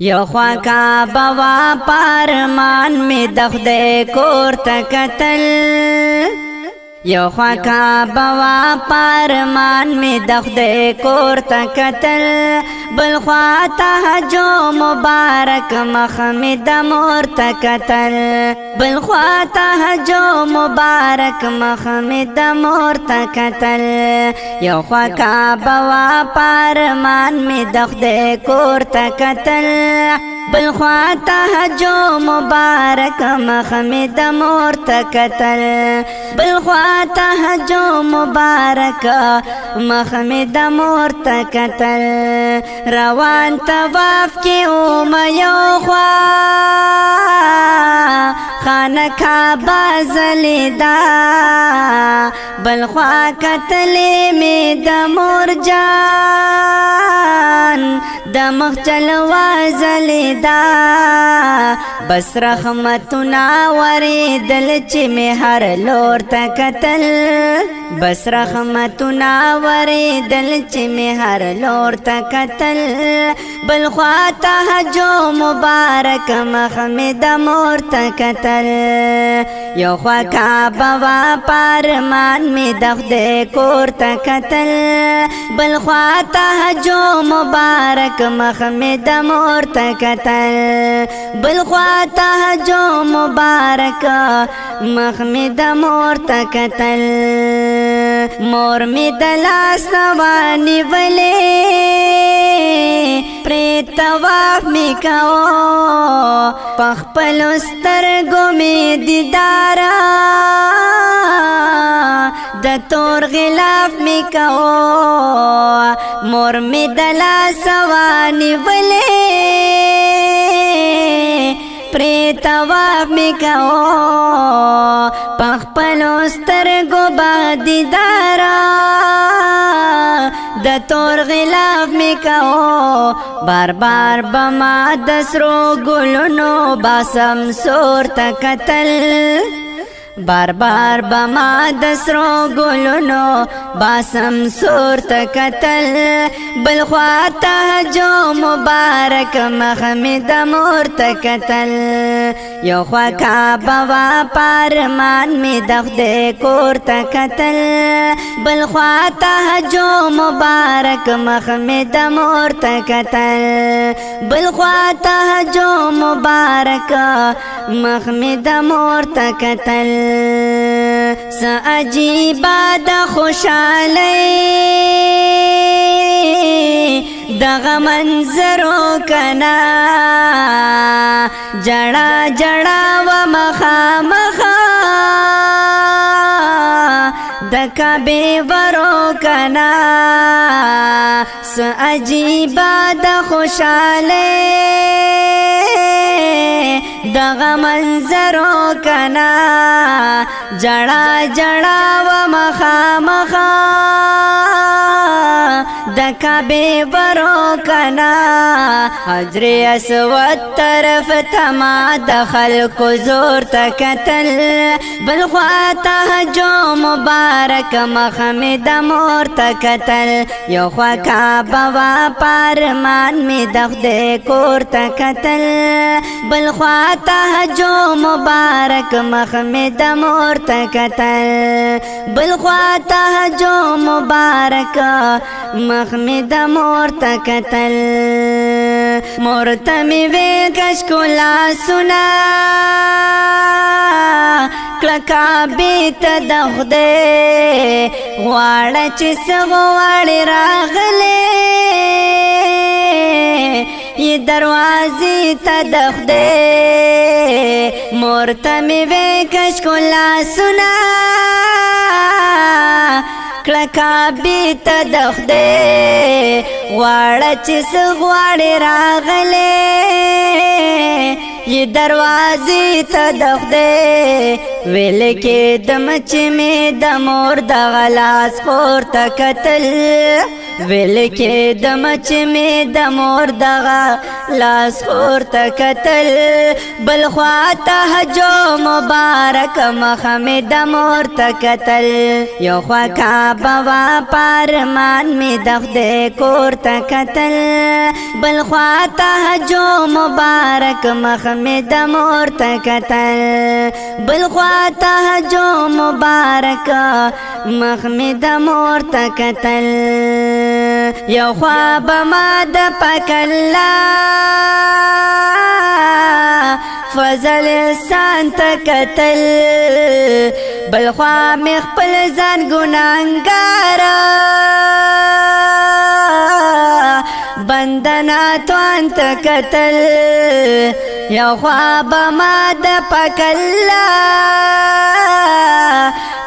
یو خوا کعبه وا پارمان می د خدای کور ته کتل یو خوا کعبه وا پارمان می د خدای کور ته کتل بل خوا حج مبارک مخ می د مور ته کتل بل خوا حج مبارک مخ می د مور ته کتل یو خوا کعبه وا پارمان می د خدای کور ته کتل بل خوا حج مبارک مخ می د مور ته کتل بل خوا حج مبارک مخ می د مور ته کتل روان طواف کی اوم یو خوا خانه کعبه زلیدا بل خوا کتلی می د مور جان د مخ چلوا زلیدا بس رحمتنا وریدل چې می هر لور ته کتل بس رحمتنا وریدل چې می هر لور ته کتل بل خوا حج مبارک مخ می د مور ته کتل یو خوا کعبه وا پارمان می د خدای کور ته کتل بل خوا حج مبارک مخ می د مور ته کتل بل خوا حج مبارک مخ می د مور ته کتل مور می د لاس وانی ولې پرې طواف می کاو پخپلو سترګو می دیدارا د تور غلاف می کاو مور می د لاس وانی ولې پرې طواف می کاو پخپلو سترګو باندې دارا د تور غلاف می کاو بار بار بما د سرو ګلونو باسم سور ته کتل بار بار بما د سرو ګلونو باسم سور ته کتل بل خوا حج مبارک مخ می د مور ته کتل یو خوا کعبه وا پارمان می د خدای کور ته کتل بل خوا حج مبارک مخ می د مور ته کتل بل خوا حج مبارک مخ می د مور ته کتل س عجیبا د خوشالی دغه منظرو کنا جڑا جڑا و مخا مخا د کعبه ورو کنا س عجیبا د خوشالی دغه منظرو کنا جڑا جڑا و مخا مخا د کعبه ورو کنا حجر اسود طرف تما د خلکو زور ته کتل بل خوا حج مبارک مخ می د مور ته کتل یو خوا کعبه وا پارمان می د خدای کور ته کتل بل خوا حج مبارک مخ می د مور ته کتل بل خوا حج مبارک مخ می د مور ته کتل مور ته می وې کشکولا سنا کعبه ته د خدای غواړه چې څه غواړې راغلې یہ دروازې ته د خدای مور ته می وې کشکولا سنا کعبه ته د خدای غواړه چې څه غواړې راغلې یہ دروازې ته د خدای ویل کې دم چې می د مور د غلاس خور ته کتل ویل کې د مچ می د مور دغه لاس خور ته کتل بل خواته جو مبارک مخ می د مور ته کتل یو خوا کعبه وا پارمان می د خدای کور ته کتل بل خواته جو مبارک مخ می د مور ته کتل بل خواته جو مبارک مخ می د مور ته کتل یو خوا بما د پاک الله فضل احسان ته کتل بل خوا می خپل ځان ګناهګاره بندنا توان ته کتل یو خوا بما د پاک الله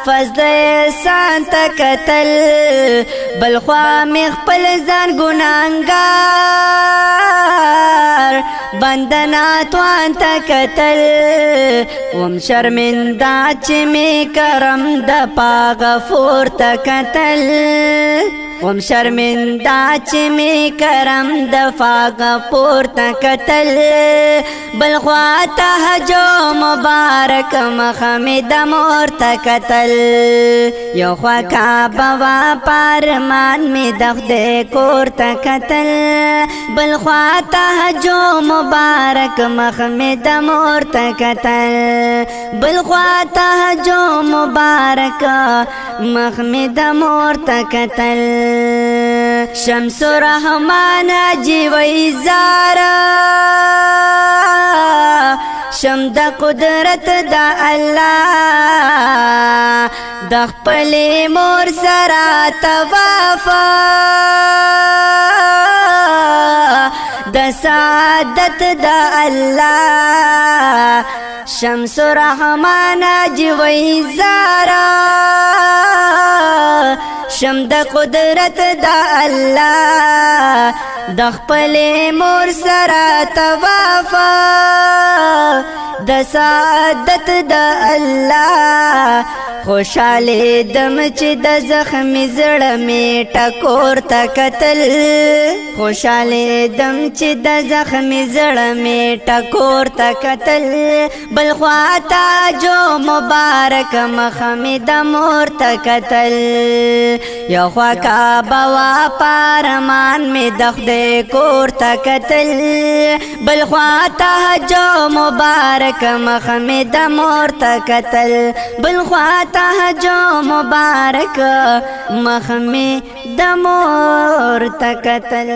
فضل احسان ته کتل بل خوا می خپل ځان ګناهګار بندنا توان ته کتل وم شرمنده چې می کرم د پاک غفور ته کتل وم شرمنده چې می کرم د پاک غفور ته کتل بل خواته جو مبارک مخ می د مور ته کتل یو خوا کعبه وا پارمان می د خدای کور ته کتل بل خواته جو مبارک مخ می د مور ته کتل بل خواته جو مبارک مخ می د مور ته کتل شمس الرحمن جی وی زارا شم د قدرت د الله د خپل مور سره توافا د سعادت د الله شمس الرحمن جی وی زارا شم د قدرت د الله د خپل مور سره توافا د سعادت د الله خوشاله دم چې د زخمی زړه می ټکور ته کتل خوشاله دم چې د زخمی زړه می ټکور ته کتل بل خواته جو مبارک مخ می د مور ته کتل یو خوا کعبه وا پارمان می د خدای کور ته کتل بل خواته جو مبارک مخ می د مور ته کتل بل خواته جو مبارک مخ می د مور ته کتل